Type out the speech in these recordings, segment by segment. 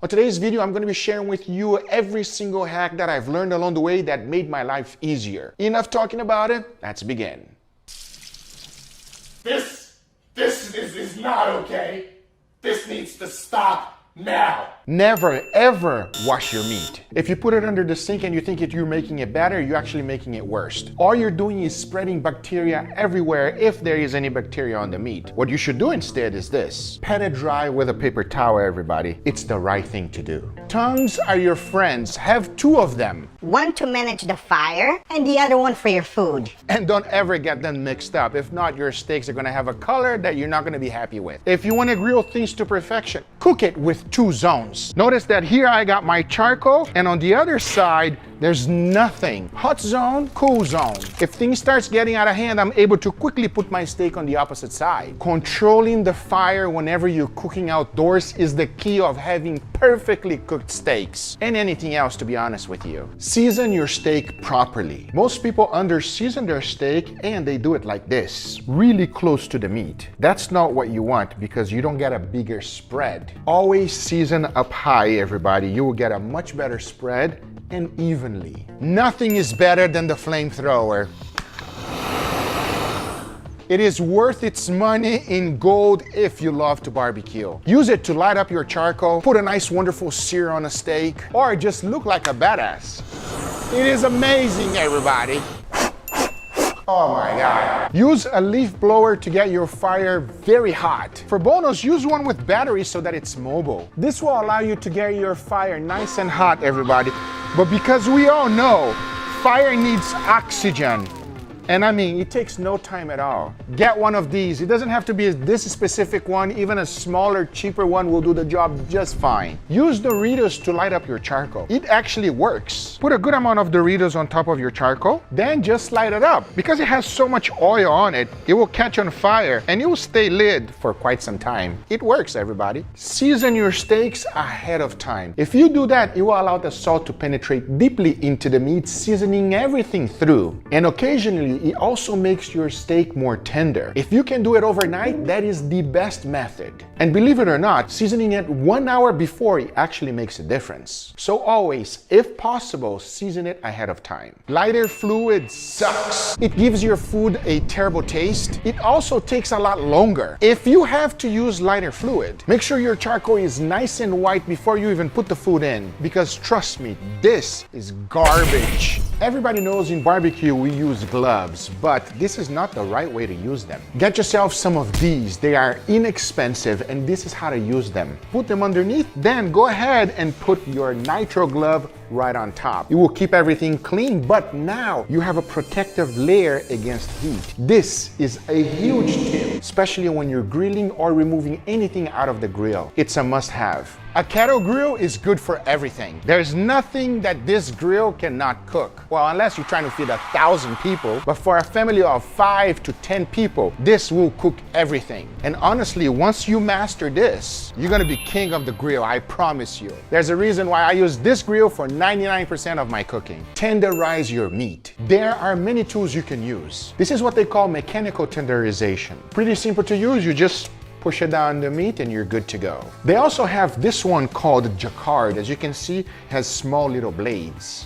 On today's video, I'm going to be sharing with you every single hack that I've learned along the way that made my life easier. Enough talking about it, let's begin. This is not okay. This needs to stop now. Never ever wash your meat. If you put it under the sink and you think you're making it better, you're actually making it worse. All you're doing is spreading bacteria everywhere if there is any bacteria on the meat. What you should do instead is this. Pat it dry with a paper towel, everybody. It's the right thing to do. Tongues are your friends. Have two of them. One to manage the fire and the other one for your food. And don't ever get them mixed up. If not, your steaks are gonna have a color that you're not gonna be happy with. If you wanna grill things to perfection, cook it with two zones. Notice that here I got my charcoal, and on the other side, there's nothing. Hot zone, cool zone. If things starts getting out of hand, I'm able to quickly put my steak on the opposite side. Controlling the fire whenever you're cooking outdoors is the key of having perfectly cooked steaks, and anything else, to be honest with you. Season your steak properly. Most people under-season their steak, and they do it like this, really close to the meat. That's not what you want, because you don't get a bigger spread. Always season up high, everybody. You will get a much better spread, and evenly. Nothing is better than the flamethrower. It is worth its money in gold if you love to barbecue. Use it to light up your charcoal, put a nice wonderful sear on a steak, or just look like a badass. It is amazing, everybody. Oh my God. Use a leaf blower to get your fire very hot. For bonus, use one with batteries so that it's mobile. This will allow you to get your fire nice and hot, everybody. But because we all know, fire needs oxygen. And I mean, it takes no time at all. Get one of these. It doesn't have to be this specific one. Even a smaller, cheaper one will do the job just fine. Use Doritos to light up your charcoal. It actually works. Put a good amount of Doritos on top of your charcoal, then just light it up. Because it has so much oil on it, it will catch on fire and it will stay lit for quite some time. It works, everybody. Season your steaks ahead of time. If you do that, it will allow the salt to penetrate deeply into the meat, seasoning everything through. And occasionally, it also makes your steak more tender. If you can do it overnight, that is the best method. And believe it or not, seasoning it 1 hour before it actually makes a difference. So always, if possible, season it ahead of time. Lighter fluid sucks. It gives your food a terrible taste. It also takes a lot longer. If you have to use lighter fluid, make sure your charcoal is nice and white before you even put the food in. Because trust me, this is garbage. Everybody knows in barbecue we use gloves, but this is not the right way to use them. Get yourself some of these. They are inexpensive, and this is how to use them. Put them underneath, then go ahead and put your nitro glove right on top. It will keep everything clean, but now you have a protective layer against heat. This is a huge tip, especially when you're grilling or removing anything out of the grill. It's a must-have. A kettle grill is good for everything. There's nothing that this grill cannot cook. Well, unless you're trying to feed 1,000 people, but for a family of 5 to 10 people, this will cook everything. And honestly, once you master this, you're gonna be king of the grill, I promise you. There's a reason why I use this grill for 99% of my cooking. Tenderize your meat. There are many tools you can use. This is what they call mechanical tenderization. Pretty simple to use. You just push it down the meat and you're good to go. They also have this one called jacquard. As you can see, it has small little blades.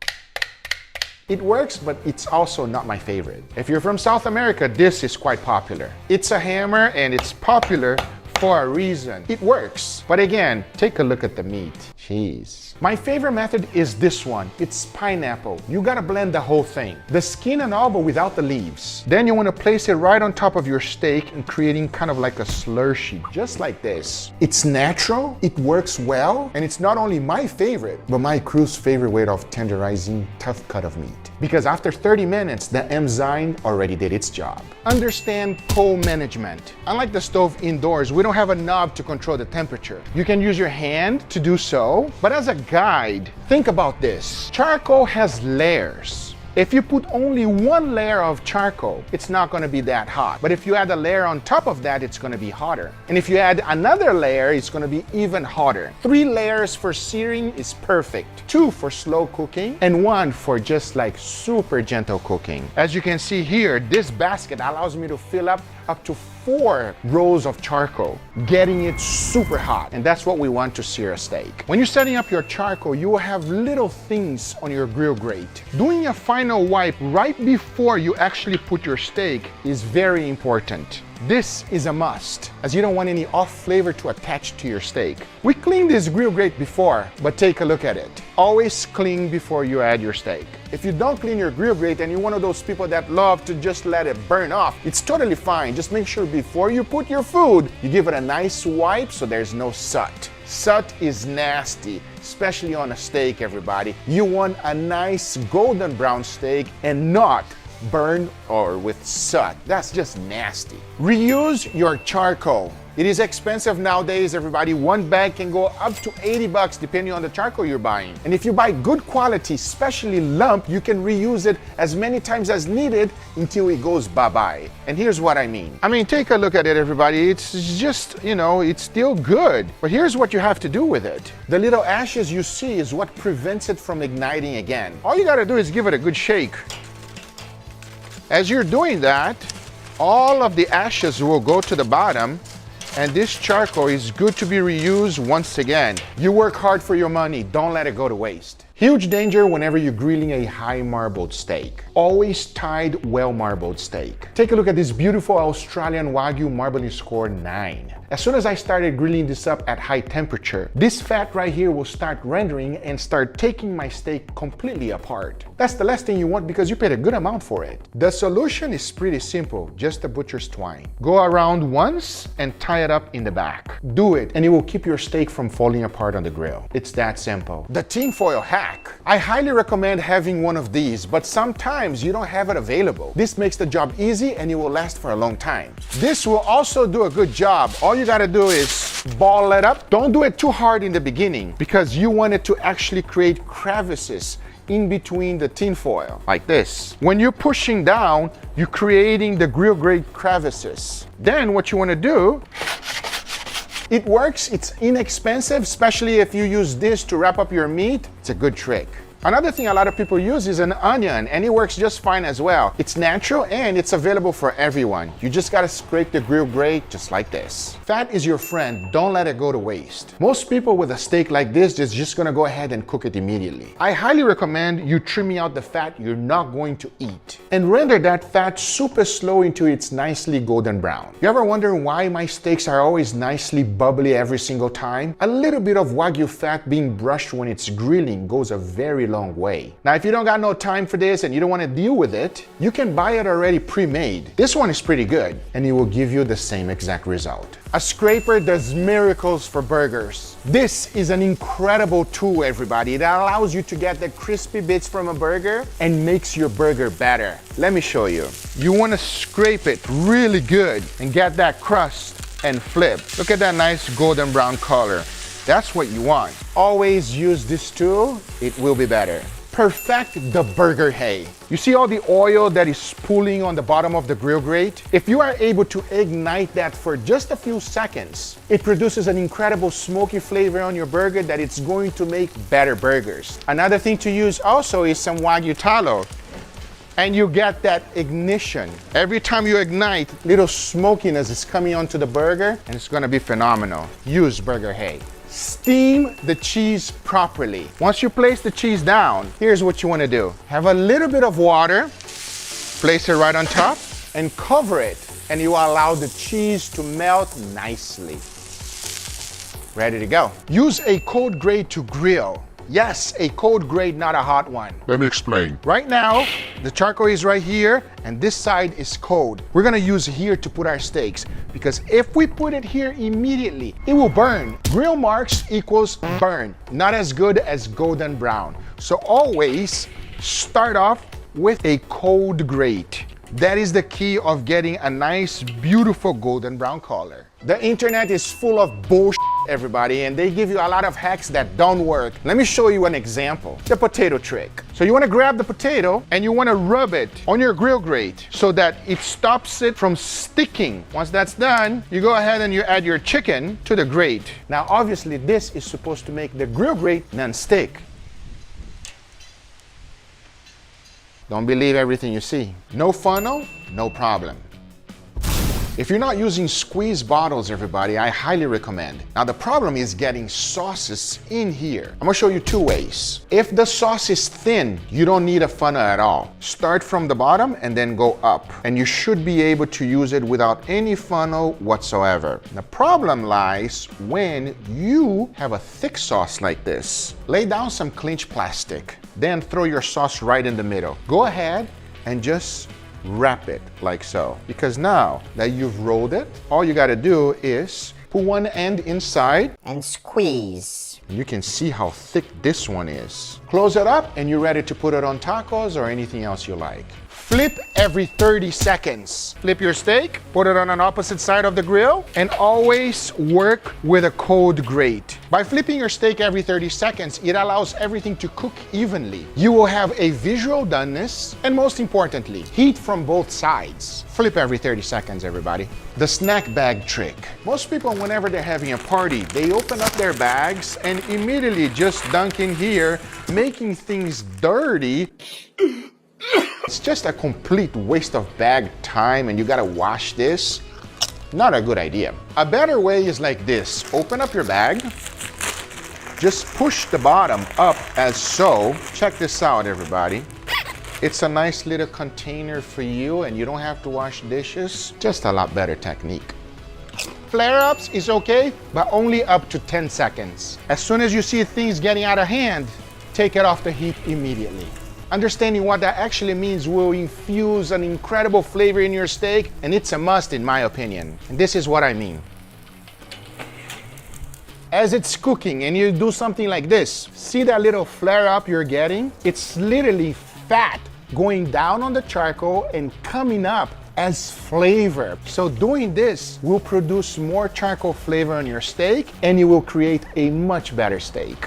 It works, but it's also not my favorite. If you're from South America, this is quite popular. It's a hammer and it's popular for a reason. It works. But again, take a look at the meat. Jeez. My favorite method is this one. It's pineapple. You gotta blend the whole thing. The skin and all, but without the leaves. Then you wanna place it right on top of your steak and creating kind of like a slurshie, just like this. It's natural, it works well, and it's not only my favorite, but my crew's favorite way of tenderizing tough cut of meat. Because after 30 minutes, the enzyme already did its job. Understand coal management. Unlike the stove indoors, we don't have a knob to control the temperature. You can use your hand to do so, but as a guide, think about this. Charcoal has layers. If you put only one layer of charcoal, it's not going to be that hot. But if you add a layer on top of that, it's going to be hotter. And if you add another layer, it's going to be even hotter. 3 layers for searing is perfect. 2 for slow cooking and 1 for just like super gentle cooking. As you can see here, this basket allows me to fill up up to 4 rolls of charcoal, getting it super hot. And that's what we want to sear a steak. When you're setting up your charcoal, you will have little things on your grill grate. Doing a final wipe right before you actually put your steak is very important. This is a must, as you don't want any off flavor to attach to your steak. We cleaned this grill grate before, but take a look at it. Always clean before you add your steak. If you don't clean your grill grate and you're one of those people that love to just let it burn off, it's totally fine. Just make sure before you put your food, you give it a nice wipe so there's no soot. Soot is nasty, especially on a steak, everybody. You want a nice golden brown steak and not burned or with soot. That's just nasty. Reuse your charcoal. It is expensive nowadays, everybody. One bag can go up to $80 depending on the charcoal you're buying. And if you buy good quality, especially lump, you can reuse it as many times as needed until it goes bye-bye. And here's what I mean. Take a look at it, everybody. It's just, it's still good. But here's what you have to do with it. The little ashes you see is what prevents it from igniting again. All you gotta do is give it a good shake. As you're doing that, all of the ashes will go to the bottom, and this charcoal is good to be reused once again. You work hard for your money, don't let it go to waste. Huge danger whenever you're grilling a high marbled steak. Always tied, well marbled steak. Take a look at this beautiful Australian Wagyu marbling score 9. As soon as I started grilling this up at high temperature, this fat right here will start rendering and start taking my steak completely apart. That's the last thing you want because you paid a good amount for it. The solution is pretty simple, just a butcher's twine. Go around once and tie it up in the back. Do it and it will keep your steak from falling apart on the grill. It's that simple. The tinfoil hack. I highly recommend having one of these, but sometimes you don't have it available. This makes the job easy and it will last for a long time. This will also do a good job. All you gotta do is ball it up. Don't do it too hard in the beginning because you want it to actually create crevices in between the tin foil, like this. When you're pushing down, you're creating the grill grate crevices. Then what you wanna do, it works, it's inexpensive, especially if you use this to wrap up your meat. It's a good trick. Another thing a lot of people use is an onion, and it works just fine as well. It's natural and it's available for everyone. You just gotta scrape the grill grate just like this. Fat is your friend, don't let it go to waste. Most people with a steak like this is just gonna go ahead and cook it immediately. I highly recommend you trimming out the fat you're not going to eat and render that fat super slow until it's nicely golden brown. You ever wonder why my steaks are always nicely bubbly every single time? A little bit of Wagyu fat being brushed when it's grilling goes a very long way. Now, if you don't got no time for this and you don't want to deal with it, you can buy it already pre-made. This one is pretty good and it will give you the same exact result. A scraper does miracles for burgers. This is an incredible tool, everybody. It allows you to get the crispy bits from a burger and makes your burger better. Let me show you. You want to scrape it really good and get that crust and flip. Look at that nice golden brown color. That's what you want. Always use this tool, it will be better. Perfect the burger hay. You see all the oil that is pooling on the bottom of the grill grate? If you are able to ignite that for just a few seconds, it produces an incredible smoky flavor on your burger that it's going to make better burgers. Another thing to use also is some Wagyu tallow. And you get that ignition. Every time you ignite, little smokiness is coming onto the burger and it's gonna be phenomenal. Use burger hay. Steam the cheese properly. Once you place the cheese down, here's what you wanna do. Have a little bit of water, place it right on top, and cover it, and you allow the cheese to melt nicely. Ready to go. Use a cold grate to grill. Yes, a cold grate, not a hot one. Let me explain. Right now, the charcoal is right here, and this side is cold. We're gonna use here to put our steaks, because if we put it here immediately, it will burn. Grill marks equals burn, not as good as golden brown. So always start off with a cold grate. That is the key of getting a nice, beautiful golden brown color. The internet is full of bullshit, everybody, and they give you a lot of hacks that don't work. Let me show you an example. The potato trick. So you want to grab the potato and you want to rub it on your grill grate so that it stops it from sticking. Once that's done, you go ahead and you add your chicken to the grate. Now, obviously, this is supposed to make the grill grate non-stick. Don't believe everything you see. No funnel, no problem. If you're not using squeeze bottles, everybody, I highly recommend. Now the problem is getting sauces in here. I'm gonna show you two ways. If the sauce is thin, you don't need a funnel at all. Start from the bottom and then go up. And you should be able to use it without any funnel whatsoever. The problem lies when you have a thick sauce like this. Lay down some clinch plastic, then throw your sauce right in the middle. Go ahead and just wrap it like so. Because now that you've rolled it, all you gotta do is put one end inside and squeeze. You can see how thick this one is. Close it up and you're ready to put it on tacos or anything else you like. Flip every 30 seconds. Flip your steak, put it on an opposite side of the grill, and always work with a cold grate. By flipping your steak every 30 seconds, it allows everything to cook evenly. You will have a visual doneness, and most importantly, heat from both sides. Flip every 30 seconds, everybody. The snack bag trick. Most people, whenever they're having a party, they open up their bags and immediately just dunk in here, making things dirty. It's just a complete waste of bag time and you gotta wash this. Not a good idea. A better way is like this. Open up your bag. Just push the bottom up as so. Check this out, everybody. It's a nice little container for you and you don't have to wash dishes. Just a lot better technique. Flare-ups is okay, but only up to 10 seconds. As soon as you see things getting out of hand, take it off the heat immediately. Understanding what that actually means will infuse an incredible flavor in your steak, and it's a must in my opinion. And this is what I mean. As it's cooking and you do something like this, see that little flare up you're getting? It's literally fat going down on the charcoal and coming up as flavor. So doing this will produce more charcoal flavor on your steak and you will create a much better steak.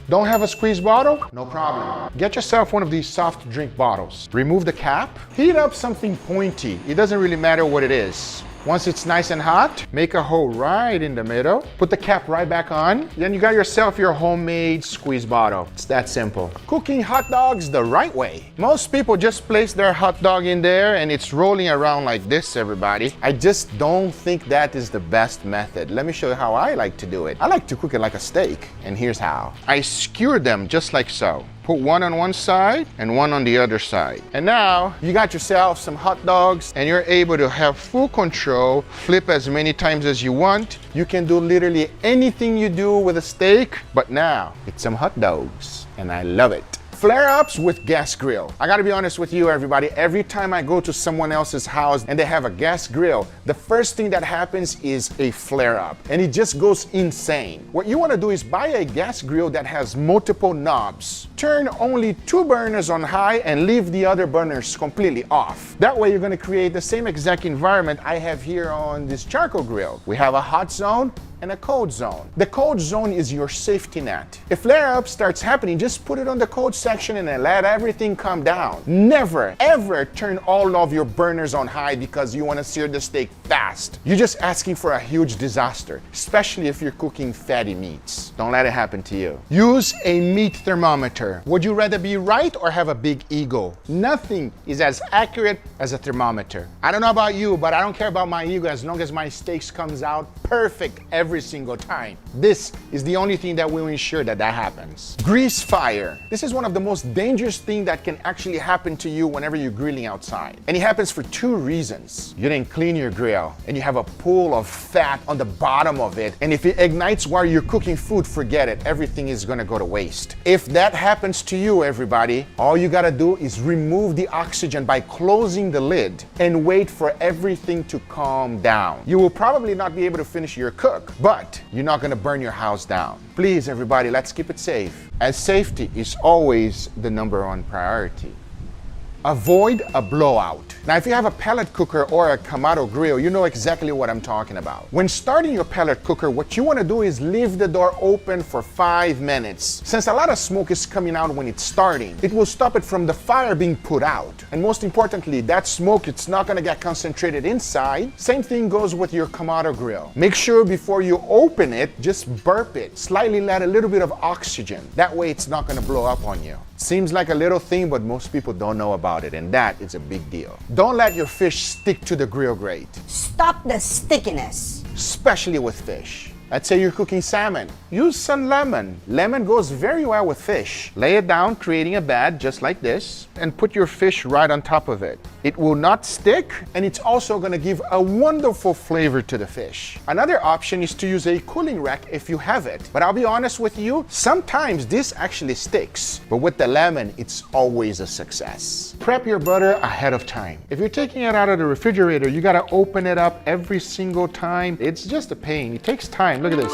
Don't have a squeeze bottle? No problem. Get yourself one of these soft drink bottles. Remove the cap. Heat up something pointy. It doesn't really matter what it is. Once it's nice and hot, make a hole right in the middle. Put the cap right back on. Then you got yourself your homemade squeeze bottle. It's that simple. Cooking hot dogs the right way. Most people just place their hot dog in there and it's rolling around like this, everybody. I just don't think that is the best method. Let me show you how I like to do it. I like to cook it like a steak, and here's how. I skewer them just like so. Put one on one side and one on the other side. And now you got yourself some hot dogs and you're able to have full control. Flip as many times as you want. You can do literally anything you do with a steak, but now it's some hot dogs and I love it. Flare-ups with gas grill. I gotta be honest with you, everybody. Every time I go to someone else's house and they have a gas grill, the first thing that happens is a flare-up, and it just goes insane. What you wanna do is buy a gas grill that has multiple knobs. Turn only 2 burners on high and leave the other burners completely off. That way you're gonna create the same exact environment I have here on this charcoal grill. We have a hot zone and a cold zone. The cold zone is your safety net. If flare-up starts happening, just put it on the cold section and then let everything calm down. Never, ever turn all of your burners on high because you want to sear the steak fast. You're just asking for a huge disaster, especially if you're cooking fatty meats. Don't let it happen to you. Use a meat thermometer. Would you rather be right or have a big ego? Nothing is as accurate as a thermometer. I don't know about you, but I don't care about my ego as long as my steaks comes out perfect every single time. This is the only thing that will ensure that that happens. Grease fire. This is one of the most dangerous things that can actually happen to you whenever you're grilling outside. And it happens for 2 reasons. You didn't clean your grill and you have a pool of fat on the bottom of it. And if it ignites while you're cooking food, forget it. Everything is gonna go to waste. If that happens to you, everybody, all you gotta do is remove the oxygen by closing the lid and wait for everything to calm down. You will probably not be able to finish your cook, but you're not gonna burn your house down. Please, everybody, let's keep it safe, as safety is always the #1 priority. Avoid a blowout. Now, if you have a pellet cooker or a Kamado grill, you know exactly what I'm talking about. When starting your pellet cooker, what you want to do is leave the door open for 5 minutes. Since a lot of smoke is coming out when it's starting, it will stop it from the fire being put out. And most importantly, that smoke, it's not going to get concentrated inside. Same thing goes with your Kamado grill. Make sure before you open it, just burp it. Slightly let a little bit of oxygen. That way it's not going to blow up on you. Seems like a little thing, but most people don't know about it, and that is a big deal. Don't let your fish stick to the grill grate. Stop the stickiness. Especially with fish. Let's say you're cooking salmon. Use some lemon. Lemon goes very well with fish. Lay it down, creating a bed just like this, and put your fish right on top of it. It will not stick, and it's also gonna give a wonderful flavor to the fish. Another option is to use a cooling rack if you have it. But I'll be honest with you, sometimes this actually sticks. But with the lemon, it's always a success. Prep your butter ahead of time. If you're taking it out of the refrigerator, you gotta open it up every single time. It's just a pain, it takes time. Look at this.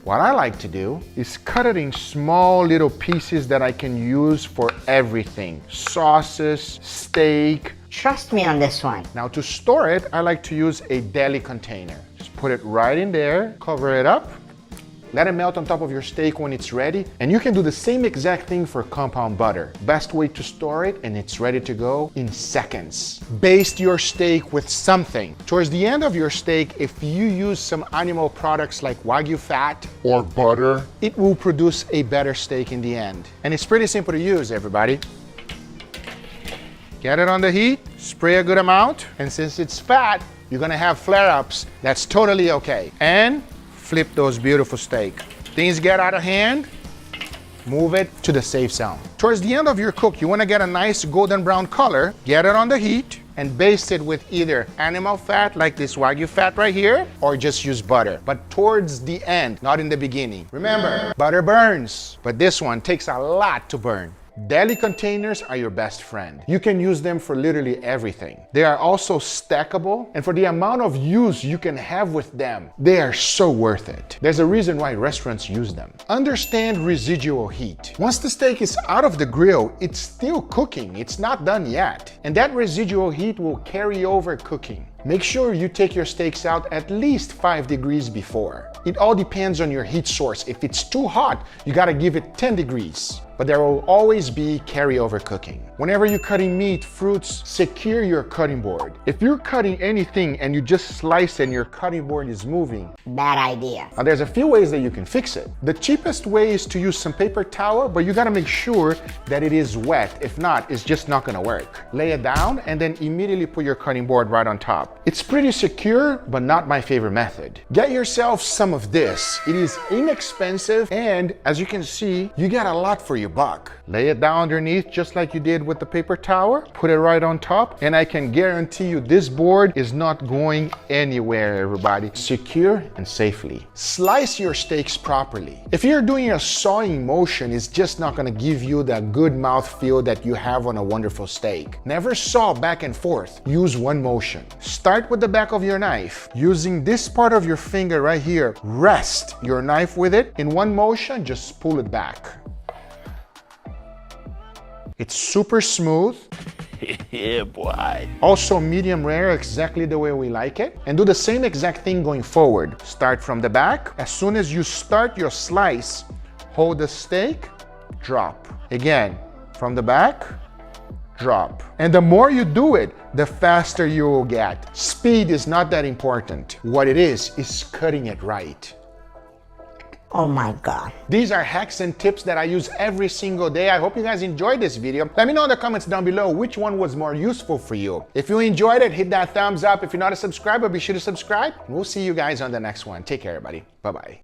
What I like to do is cut it in small little pieces that I can use for everything. Sauces, steak. Trust me on this one. Now to store it, I like to use a deli container. Just put it right in there, cover it up. Let it melt on top of your steak when it's ready, and you can do the same exact thing for compound butter. Best way to store it, and it's ready to go in seconds. Baste your steak with something. Towards the end of your steak, if you use some animal products like Wagyu fat or butter, it will produce a better steak in the end. And it's pretty simple to use, everybody. Get it on the heat, spray a good amount, and since it's fat, you're gonna have flare-ups. That's totally okay. And flip those beautiful steak. Things get out of hand, move it to the safe zone. Towards the end of your cook, you wanna get a nice golden brown color, get it on the heat, and baste it with either animal fat, like this Wagyu fat right here, or just use butter. But towards the end, not in the beginning. Remember, butter burns, but this one takes a lot to burn. Deli containers are your best friend. You can use them for literally everything. They are also stackable, and for the amount of use you can have with them, they are so worth it. There's a reason why restaurants use them. Understand residual heat. Once the steak is out of the grill, it's still cooking. It's not done yet. And that residual heat will carry over cooking. Make sure you take your steaks out at least 5 degrees before. It all depends on your heat source. If it's too hot, you gotta give it 10 degrees. But there will always be carryover cooking. Whenever you're cutting meat, fruits, secure your cutting board. If you're cutting anything and you just slice and your cutting board is moving, bad idea. now there's a few ways that you can fix it. The cheapest way is to use some paper towel, but you gotta make sure that it is wet. If not, it's just not gonna work. Lay it down and then immediately put your cutting board right on top. It's pretty secure, but not my favorite method. Get yourself some of this. It is inexpensive, and as you can see, you get a lot for your buck. Lay it down underneath just like you did with the paper towel. Put it right on top, and I can guarantee you this board is not going anywhere, everybody. Secure and safely. Slice your steaks properly. If you're doing a sawing motion, it's just not gonna give you that good mouthfeel that you have on a wonderful steak. Never saw back and forth. Use one motion. Start with the back of your knife. Using this part of your finger right here, rest your knife with it. In one motion, just pull it back. It's super smooth. Yeah, boy. Also medium rare, exactly the way we like it. And do the same exact thing going forward. Start from the back. As soon as you start your slice, hold the steak, drop. Again, from the back, drop. And the more you do it, the faster you will get. Speed is not that important. What it is cutting it right. Oh my God. These are hacks and tips that I use every single day. I hope you guys enjoyed this video. Let me know in the comments down below which one was more useful for you. If you enjoyed it, hit that thumbs up. If you're not a subscriber, be sure to subscribe. We'll see you guys on the next one. Take care, everybody. Bye-bye.